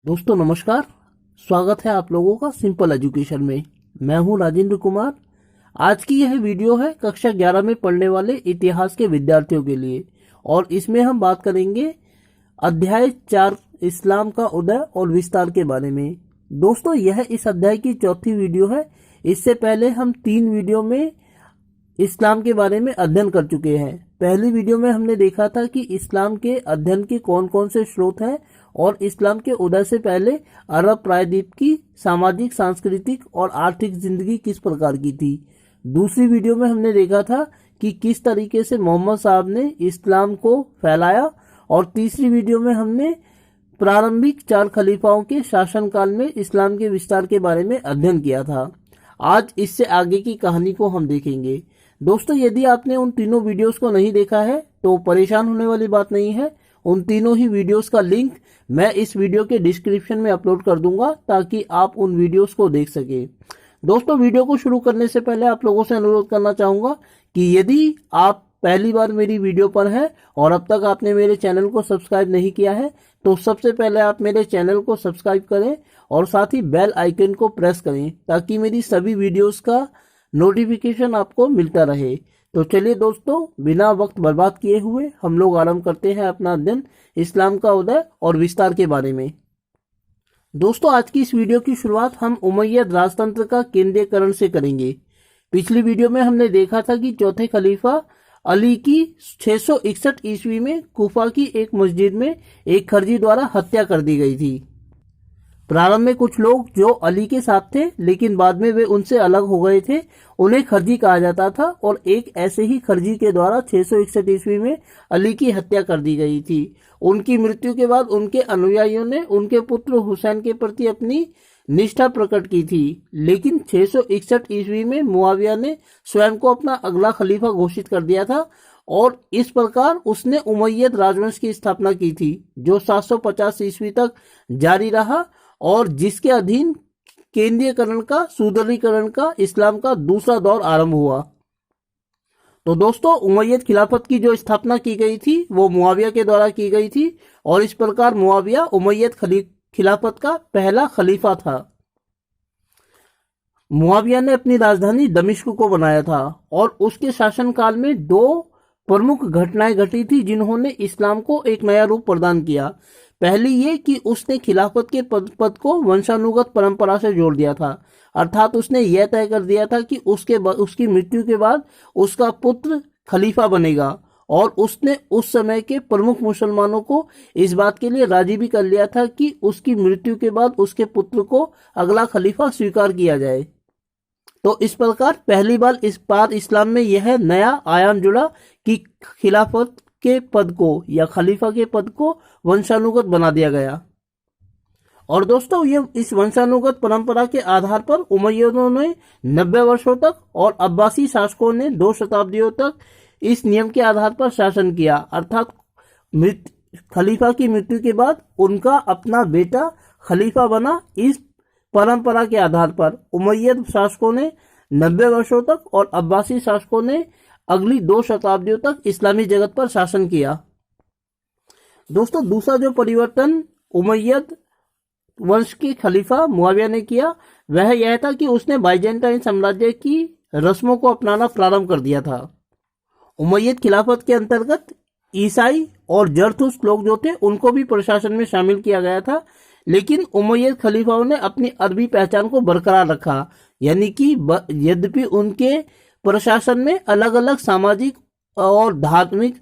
दोस्तों नमस्कार। स्वागत है आप लोगों का सिंपल एजुकेशन में। मैं हूं राजेंद्र कुमार। आज की यह वीडियो है कक्षा 11 में पढ़ने वाले इतिहास के विद्यार्थियों के लिए और इसमें हम बात करेंगे अध्याय 4 इस्लाम का उदय और विस्तार के बारे में। दोस्तों यह इस अध्याय की चौथी वीडियो है। इससे पहले हम 3 वीडियो में इस्लाम के बारे में अध्ययन कर चुके हैं। पहली वीडियो में हमने देखा था कि इस्लाम के अध्ययन के कौन कौन से स्रोत हैं और इस्लाम के उदय से पहले अरब प्रायद्वीप की सामाजिक, सांस्कृतिक और आर्थिक जिंदगी किस प्रकार की थी। दूसरी वीडियो में हमने देखा था कि किस तरीके से मोहम्मद साहब ने इस्लाम को फैलाया और तीसरी वीडियो में हमने प्रारंभिक 4 खलीफाओं के शासनकाल में इस्लाम के विस्तार के बारे में अध्ययन किया था। आज इससे आगे की कहानी को हम देखेंगे। दोस्तों यदि आपने उन तीनों वीडियोस को नहीं देखा है तो परेशान होने वाली बात नहीं है। उन तीनों ही वीडियोस का लिंक मैं इस वीडियो के डिस्क्रिप्शन में अपलोड कर दूंगा ताकि आप उन वीडियोस को देख सके। दोस्तों वीडियो को शुरू करने से पहले आप लोगों से अनुरोध करना चाहूंगा कि यदि आप पहली बार मेरी वीडियो पर हैं और अब तक आपने मेरे चैनल को सब्सक्राइब नहीं किया है तो सबसे पहले आप मेरे चैनल को सब्सक्राइब करें और साथ ही बेल आइकन को प्रेस करें ताकि मेरी सभी वीडियोस का नोटिफिकेशन आपको मिलता रहे। तो चलिए दोस्तों बिना वक्त बर्बाद किए हुए हम लोग आरंभ करते हैं अपना अध्ययन इस्लाम का उदय और विस्तार के बारे में। दोस्तों आज की इस वीडियो की शुरुआत हम उमय्यद राजतंत्र का केंद्रीयकरण से करेंगे। पिछली वीडियो में हमने देखा था कि चौथे खलीफा अली की 661 ईस्वी में कुफा की एक मस्जिद में एक खरजी द्वारा हत्या कर दी गई थी। प्रारंभ में कुछ लोग जो अली के साथ थे लेकिन बाद में वे उनसे अलग हो गए थे, उन्हें खरजी कहा जाता था और एक ऐसे ही खरजी के द्वारा 661 ईस्वी में अली की हत्या कर दी गई थी। उनकी मृत्यु के बाद उनके अनुयायियों ने उनके पुत्र हुसैन के प्रति अपनी निष्ठा प्रकट की थी, लेकिन 661 ईस्वी में मुआविया ने स्वयं को अपना अगला खलीफा घोषित कर दिया था और इस प्रकार उसने उमय्यद राजवंश की स्थापना की थी जो 750 ईस्वी तक जारी रहा और जिसके अधीन केंद्रीयकरण का सुदृढ़ीकरण का इस्लाम का दूसरा दौर आरंभ हुआ। तो दोस्तों उमय्यद खिलाफत की जो स्थापना की गई थी वो मुआविया के द्वारा की गई थी और इस प्रकार मुआविया उमय्यद खिलाफत का पहला खलीफा था। मुआविया ने अपनी राजधानी दमिश्क को बनाया था और उसके शासनकाल में 2 प्रमुख घटनाएं घटी थी जिन्होंने इस्लाम को एक नया रूप प्रदान किया। पहली ये कि उसने खिलाफत के पद को वंशानुगत परंपरा से जोड़ दिया था, अर्थात उसने यह तय कर दिया था कि उसकी मृत्यु के बाद उसका पुत्र खलीफा बनेगा और उसने उस समय के प्रमुख मुसलमानों को इस बात के लिए राजी भी कर लिया था कि उसकी मृत्यु के बाद उसके पुत्र को अगला खलीफा स्वीकार किया जाए। तो इस प्रकार पहली बार इस्लाम में यह नया आयाम जुड़ा कि खिलाफत के पद को या खलीफा के पद को वंशानुगत बना दिया गया। और दोस्तों ये इस वंशानुगत परंपरा के आधार पर उमय्यदों ने 90 वर्षों तक और अब्बासी शासकों ने 2 शताब्दियों तक इस नियम के आधार पर शासन किया, अर्थात खलीफा की मृत्यु के बाद उनका अपना बेटा खलीफा बना। इस परंपरा के आधार पर उमय्यद शासकों ने 90 वर्षों तक और अब्बासी शासकों ने अगली 2 शताब्दियों तक इस्लामी जगत पर शासन किया। दोस्तों दूसरा जो परिवर्तन उमय्यद वंश के खलीफा मुआविया ने किया वह यह था कि उसने बाइजेंटाइन साम्राज्य की रस्मों को अपनाना प्रारंभ कर दिया था। उमय्यद खिलाफत के अंतर्गत ईसाई और जरथुश लोग जो थे उनको भी प्रशासन में शामिल किया गया था, लेकिन उमय्यद खलीफाओं ने अपनी अरबी पहचान को बरकरार रखा, यानी कि यद्यपि उनके प्रशासन में अलग अलग सामाजिक और धार्मिक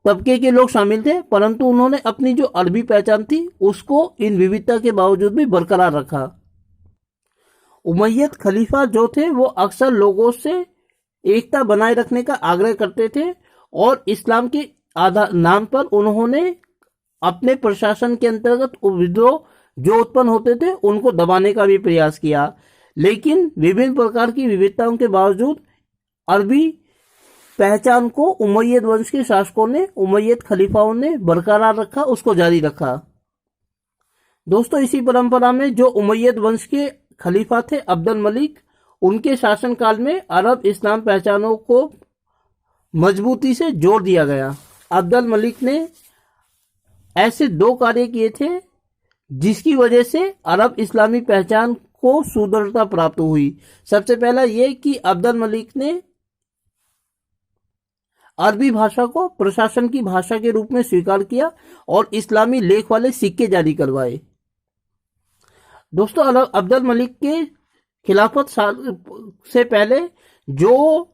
तबके के लोग शामिल थे परंतु उन्होंने अपनी जो अरबी पहचान थी उसको इन विविधता के बावजूद भी बरकरार रखा। उमय्यद खलीफा जो थे वो अक्सर लोगों से एकता बनाए रखने का आग्रह करते थे और इस्लाम के नाम पर उन्होंने अपने प्रशासन के अंतर्गत विद्रोह जो उत्पन्न होते थे उनको दबाने का भी प्रयास किया, लेकिन विभिन्न प्रकार की विविधताओं के बावजूद अरबी पहचान को उमय्यद वंश के शासकों ने, उमय्यद खलीफाओं ने बरकरार रखा, उसको जारी रखा। दोस्तों इसी परंपरा में जो उमय्यद वंश के खलीफा थे अब्दुल मलिक, उनके शासनकाल में अरब इस्लाम पहचानों को मजबूती से जोड़ दिया गया। अब्दुल मलिक ने ऐसे 2 कार्य किए थे जिसकी वजह से अरब इस्लामी पहचान को सुदृढ़ता प्राप्त हुई। सबसे पहला ये कि अब्दुल मलिक ने अरबी भाषा को प्रशासन की भाषा के रूप में स्वीकार किया और इस्लामी लेख वाले सिक्के जारी करवाए। दोस्तों, अब्दुल मलिक के खिलाफत से पहले जो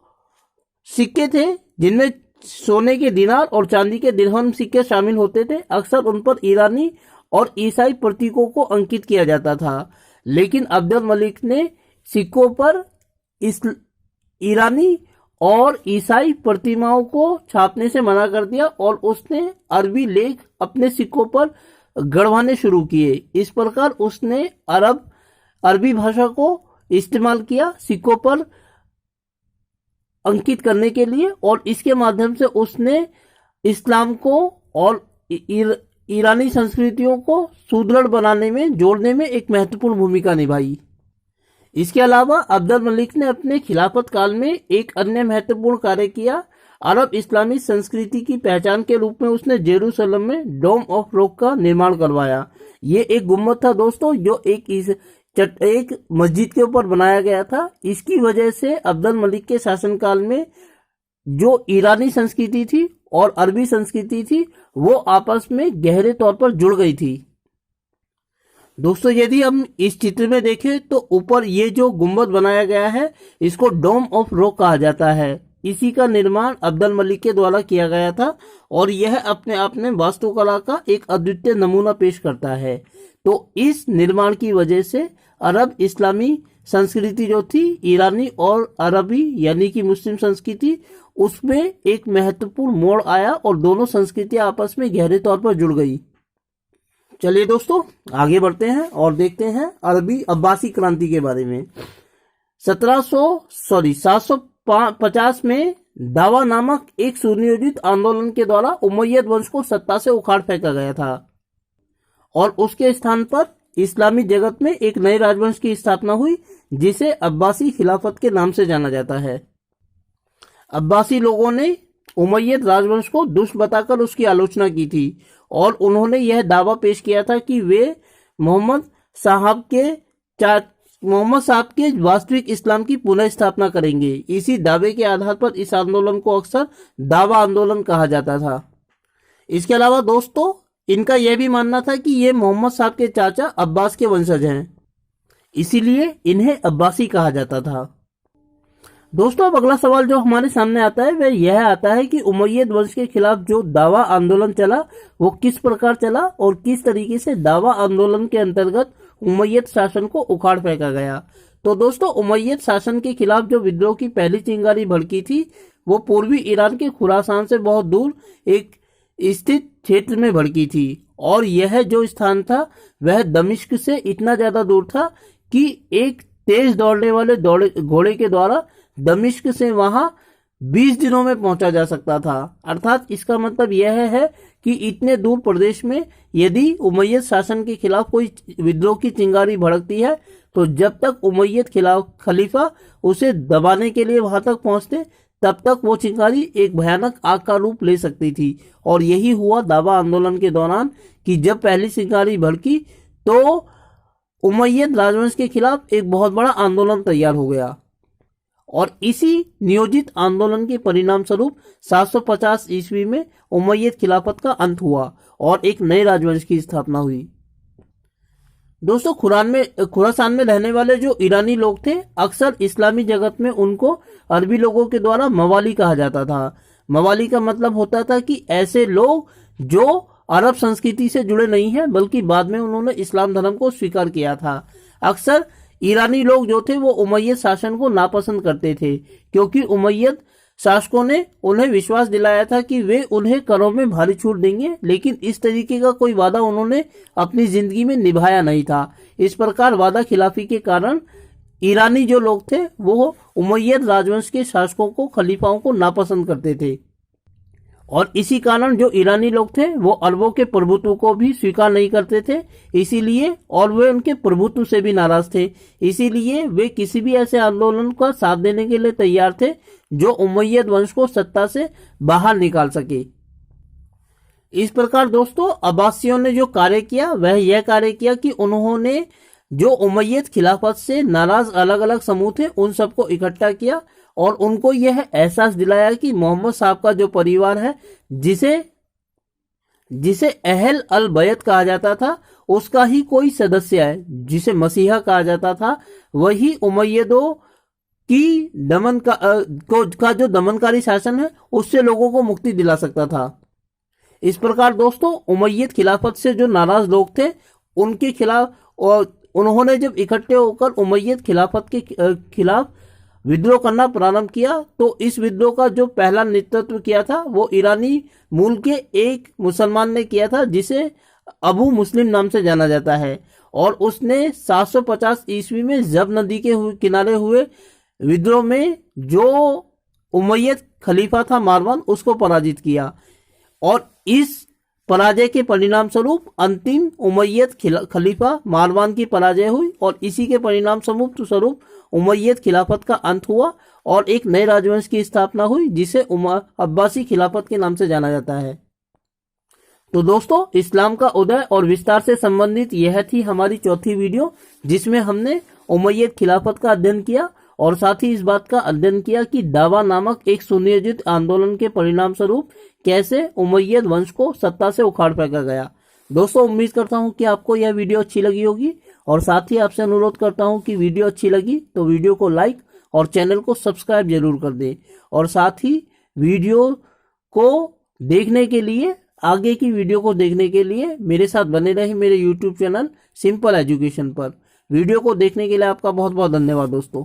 सिक्के थे जिनमें सोने के दिनार और चांदी के दिरहम सिक्के शामिल होते थे, अक्सर उन पर ईरानी और ईसाई प्रतीकों को अंकित किया जाता था। लेकिन अब्दुल मलिक ने सिक्कों पर ईरानी और ईसाई प्रतिमाओं को छापने से मना कर दिया और उसने अरबी लेख अपने सिक्कों पर गढ़वाने शुरू किए। इस प्रकार उसने अरबी भाषा को इस्तेमाल किया सिक्कों पर अंकित करने के लिए, और इसके माध्यम से उसने इस्लाम को और ईरानी संस्कृतियों को सुदृढ़ बनाने में, जोड़ने में एक महत्वपूर्ण भूमिका निभाई। इसके अलावा अब्दुल मलिक ने अपने खिलाफत काल में एक अन्य महत्वपूर्ण कार्य किया। अरब इस्लामी संस्कृति की पहचान के रूप में उसने जेरूसलम में डोम ऑफ रॉक का निर्माण करवाया। ये एक गुम्बद था दोस्तों, जो एक मस्जिद के ऊपर बनाया गया था। इसकी वजह से अब्दुल मलिक के शासनकाल में जो ईरानी संस्कृति थी और अरबी संस्कृति थी वो आपस में गहरे तौर पर जुड़ गई थी। दोस्तों, यदि हम इस चित्र में देखें तो ऊपर ये जो गुम्बद बनाया गया है इसको डोम ऑफ रॉक कहा जाता है। इसी का निर्माण अब्दुल मलिक के द्वारा किया गया था और यह अपने आप में वास्तुकला का एक अद्वितीय नमूना पेश करता है। तो इस निर्माण की वजह से अरब इस्लामी संस्कृति जो थी, ईरानी और अरबी यानी कि मुस्लिम संस्कृति, उसमें एक महत्वपूर्ण मोड़ आया और दोनों संस्कृतियां आपस में गहरे तौर पर जुड़ गई। चलिए दोस्तों, आगे बढ़ते हैं और देखते हैं अरबी अब्बासी क्रांति के बारे में। 750 में दावा नामक एक सुनियोजित आंदोलन के द्वारा उमय्यद वंश को सत्ता से उखाड़ फेंका गया था और उसके स्थान पर इस्लामी जगत में एक नए राजवंश की स्थापना हुई जिसे अब्बासी खिलाफत के नाम से जाना जाता है। अब्बासी लोगों ने उमय्यद राजवंश को दुष्ट बताकर उसकी आलोचना की थी और उन्होंने यह दावा पेश किया था कि वे मोहम्मद साहब के वास्तविक इस्लाम की पुनः स्थापना करेंगे। इसी दावे के आधार पर इस आंदोलन को अक्सर दावा आंदोलन कहा जाता था। इसके अलावा दोस्तों, इनका यह भी मानना था कि ये मोहम्मद साहब के चाचा अब्बास के वंशज हैं, इसीलिए इन्हें अब्बासी कहा जाता था। दोस्तों, अब अगला सवाल जो हमारे सामने आता है वह यह आता है कि उमय्यद वंश के खिलाफ जो दावा आंदोलन चला वो किस प्रकार चला और किस तरीके से दावा आंदोलन के अंतर्गत उमय्यद शासन को उखाड़ फेंका गया। तो दोस्तों, उमय्यद शासन के खिलाफ जो विद्रोह की पहली चिंगारी भड़की थी वो पूर्वी ईरान के खुरासान से बहुत दूर एक स्थित क्षेत्र में भड़की थी और यह जो स्थान था वह दमिश्क से इतना ज्यादा दूर था कि एक तेज दौड़ने वाले घोड़े के द्वारा दमिश्क से वहां 20 दिनों में पहुंचा जा सकता था। अर्थात इसका मतलब यह है कि इतने दूर प्रदेश में यदि उमय्यद शासन के खिलाफ कोई विद्रोह की चिंगारी भड़कती है तो जब तक उमय्यद खलीफा उसे दबाने के लिए वहां तक पहुंचते तब तक वो चिंगारी एक भयानक आग का रूप ले सकती थी। और यही हुआ दावा आंदोलन के दौरान कि जब पहली चिंगारी भड़की तो उमय्यद राजवंश के खिलाफ एक बहुत बड़ा आंदोलन तैयार हो गया और इसी नियोजित आंदोलन के परिणाम स्वरूप 750 ईस्वी में उमय्यद खिलाफत का अंत हुआ और एक नए राजवंश की स्थापना हुई। दोस्तों, खुरासान में रहने वाले जो ईरानी लोग थे अक्सर इस्लामी जगत में उनको अरबी लोगों के द्वारा मवाली कहा जाता था। मवाली का मतलब होता था कि ऐसे लोग जो अरब संस्कृति से जुड़े नहीं हैं बल्कि बाद में उन्होंने इस्लाम धर्म को स्वीकार किया था। अक्सर ईरानी लोग जो थे वो उमय्यद शासन को नापसंद करते थे क्योंकि उमय्यद शासकों ने उन्हें विश्वास दिलाया था कि वे उन्हें करों में भारी छूट देंगे, लेकिन इस तरीके का कोई वादा उन्होंने अपनी जिंदगी में निभाया नहीं था। इस प्रकार वादा खिलाफी के कारण ईरानी जो लोग थे वो उमय्यद राजवंश के शासकों को, खलीफाओं को नापसंद करते थे और इसी कारण जो ईरानी लोग थे वो अरबों के प्रभुत्व को भी स्वीकार नहीं करते थे, इसीलिए और वे उनके प्रभुत्व से भी नाराज थे। इसीलिए वे किसी भी ऐसे आंदोलन का साथ देने के लिए तैयार थे जो उमय्यद वंश को सत्ता से बाहर निकाल सके। इस प्रकार दोस्तों अब्बासियों ने जो कार्य किया वह यह कार्य किया कि उन्होंने जो उमैयद खिलाफत से नाराज अलग अलग समूह थे उन सबको इकट्ठा किया और उनको यह एहसास दिलाया कि मोहम्मद साहब का जो परिवार है, जिसे जिसे अहल अल बैत कहा जाता था, उसका ही कोई सदस्य है, जिसे मसीहा कहा जाता था, वही उमैयदों की का जो दमनकारी शासन है उससे लोगों को मुक्ति दिला सकता था। इस प्रकार दोस्तों उमैयद खिलाफत से जो नाराज लोग थे उनके खिलाफ, और उन्होंने जब इकट्ठे होकर उमैयद खिलाफत के खिलाफ विद्रोह करना प्रारंभ किया, तो इस विद्रोह का जो पहला नेतृत्व किया था वो ईरानी मूल के एक मुसलमान ने किया था, जिसे अबू मुस्लिम नाम से जाना जाता है। और उसने 750 ईस्वी में जब नदी के किनारे हुए विद्रोह में जो उमैयद खलीफा था मारवान, उसको पराजित किया। और इस पराजय के परिणाम स्वरूप अंतिम उमैयद खलीफा मारवान की पराजय हुई और इसी के परिणाम स्वरूप उमैयद खिलाफत का अंत हुआ और एक नए राजवंश की स्थापना हुई, जिसे अब्बासी खिलाफत के नाम से जाना जाता है। तो दोस्तों इस्लाम का उदय और विस्तार से संबंधित यह थी हमारी चौथी वीडियो, जिसमें हमने उमैयद खिलाफत का अध्ययन किया और साथ ही इस बात का अध्ययन किया कि दावा नामक एक सुनियोजित आंदोलन के परिणाम स्वरूप कैसे उमैयद वंश को सत्ता से उखाड़ फेंका गया। दोस्तों उम्मीद करता हूं कि आपको यह वीडियो अच्छी लगी होगी और साथ ही आपसे अनुरोध करता हूं कि वीडियो अच्छी लगी तो वीडियो को लाइक और चैनल को सब्सक्राइब जरूर कर दें। और साथ ही वीडियो को देखने के लिए, आगे की वीडियो को देखने के लिए मेरे साथ बने रहे मेरे यूट्यूब चैनल सिंपल एजुकेशन पर। वीडियो को देखने के लिए आपका बहुत बहुत धन्यवाद दोस्तों।